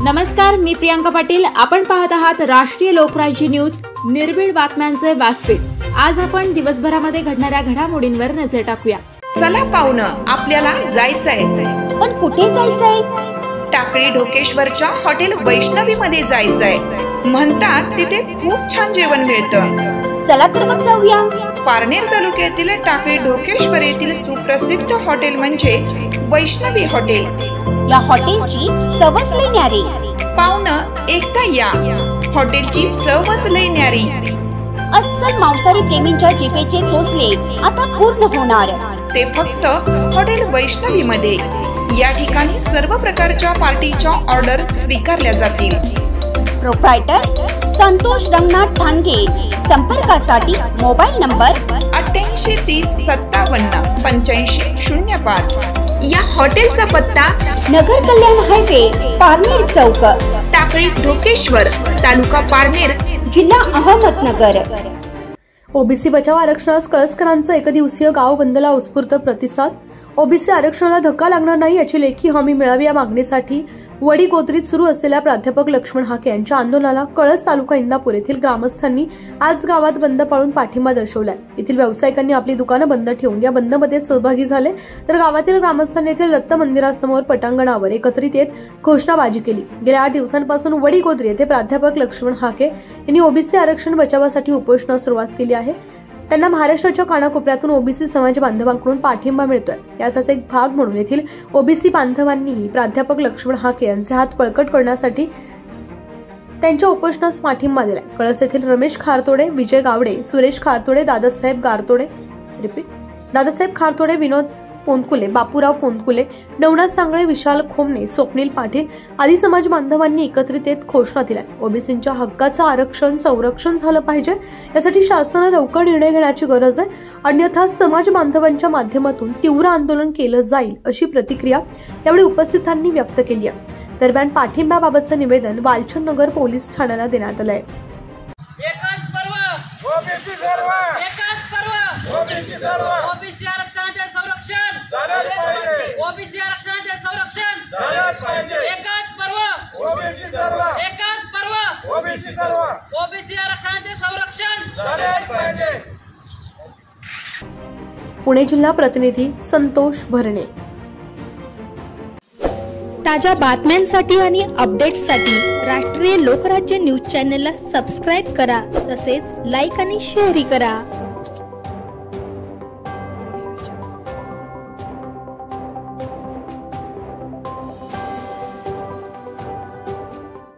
नमस्कार, मी प्रियांका पाटील। आपण पाहत आहात राष्ट्रीय लोकराज्य न्यूज, निर्भीड बातम्यांचे व्यासपीठ। आज आपण दिवसभरामध्ये घडणाऱ्या घडामोडींवर नजर टाकूया। चला पाहुणं, आपल्याला जायचंय। पण कुठे जायचंय? टाकळी ढोकेश्वरच्या हॉटेल वैष्णवी मध्ये जायचंय। म्हणतात तिथे खूप छान जेवण मिळतं। चला तर मग जाऊया। पारनेर तालुक्यातील टाकळी ढोकेश्वर येथील सुप्रसिद्ध हॉटेल म्हणजे वैष्णवी हॉटेल। या हॉटेलची चवच लई न्यारी। पाहुणं, एकदा या, हॉटेलची चवच लई न्यारी। अस्सल मांसाहारी प्रेमींच्या जिभेचे चोचले आता पूर्ण होणार, ते फक्त हॉटेल वैष्णवी मध्ये। या ठिकाणी सर्व प्रकारच्या पार्टीच्या ऑर्डर स्वीकारल्या जातील। प्रोप्रायटर संतोष रंगनाथ ठाणगे। संपर्कासाठी मोबाईल नंबर 8830578505। या हॉटेलचा पत्ता नगर कल्याण हायवे, पारनेर चौक, टाकळी ढोकेश्वर, तालुका पारनेर, जिल्हा अहमदनगर। ओबीसी बचाव आरक्षणास कळसकरांचा एकदिवसीय गाव बंदला उत्स्फूर्त प्रतिसाद। ओबीसी आरक्षणाला धक्का लागणार नाही याची लेखी हमी मिळावी या मागणीसाठी वडीगोद्रीत सुरू असलेल्या प्राध्यापक लक्ष्मण हाके यांच्या आंदोलनाला कळस तालुका इंदापूर येथील ग्रामस्थांनी आज गावात बंद पाळून पाठिंबा दर्शवलाय। येथील व्यावसायिकांनी आपली दुकानं बंद ठेवून या बंदमध्ये सहभागी झाले, तर गावातील ग्रामस्थांनी येथील दत्त मंदिरासमोर पटांगणावर एकत्रित येत घोषणाबाजी केली। गेल्या 8 दिवसांपासून वडीगोद्री येथे प्राध्यापक लक्ष्मण हाके यांनी ओबीसी आरक्षण बचावासाठी उपोषणास सुरुवात केली आहे। त्यांना महाराष्ट्राच्या कानाकोपऱ्यातून ओबीसी समाज बांधवांकडून पाठिंबा मिळतोय। याचाच एक भाग म्हणून येथील ओबीसी बांधवांनीही प्राध्यापक लक्ष्मण हाके यांचे हात बळकट करण्यासाठी त्यांच्या उपोषणास पाठिंबा दिलाय। कळस येथील रमेश खारतोडे, विजय गावडे, सुरेश खारतोडे, दादासाहेब खारतोडे, विनोद पोंतकुले, बापूराव पोंतकुले, नवनाथ सांगळे, विशाल खोमने, स्वप्नील पाटील आदी समाज बांधवांनी एकत्रित येत घोषणा दिल्या। ओबीसींच्या हक्काचं आरक्षण संरक्षण झालं पाहिजे, यासाठी शासनाने लवकर निर्णय घेण्याची गरज आहे, अन्यथा समाज बांधवांच्या माध्यमातून तीव्र आंदोलन केलं जाईल अशी प्रतिक्रिया यावेळी उपस्थितांनी व्यक्त केली आहे। दरम्यान पाठिंब्याबाबतचं निवेदन वालचंद नगर पोलीस ठाण्याला देण्यात आलंय। ओबीसी आरक्षणाचे संरक्षण झालेच पाहिजे। ओबीसी आरक्षणाचे संरक्षण झालेच पाहिजे। एकच पर्व ओबीसी सर्व, एकच पर्व ओबीसी सर्व, ओबीसी आरक्षणाचे संरक्षण झालेच पाहिजे। पुणे जिल्हा प्रतिनिधी संतोष भरणे। ताज्या बातम्यांसाठी आणि अपडेट्ससाठी राष्ट्रीय लोकराज्य न्यूज चॅनलला सबस्क्राईब करा, तसेच लाईक आणि शेअरही करा।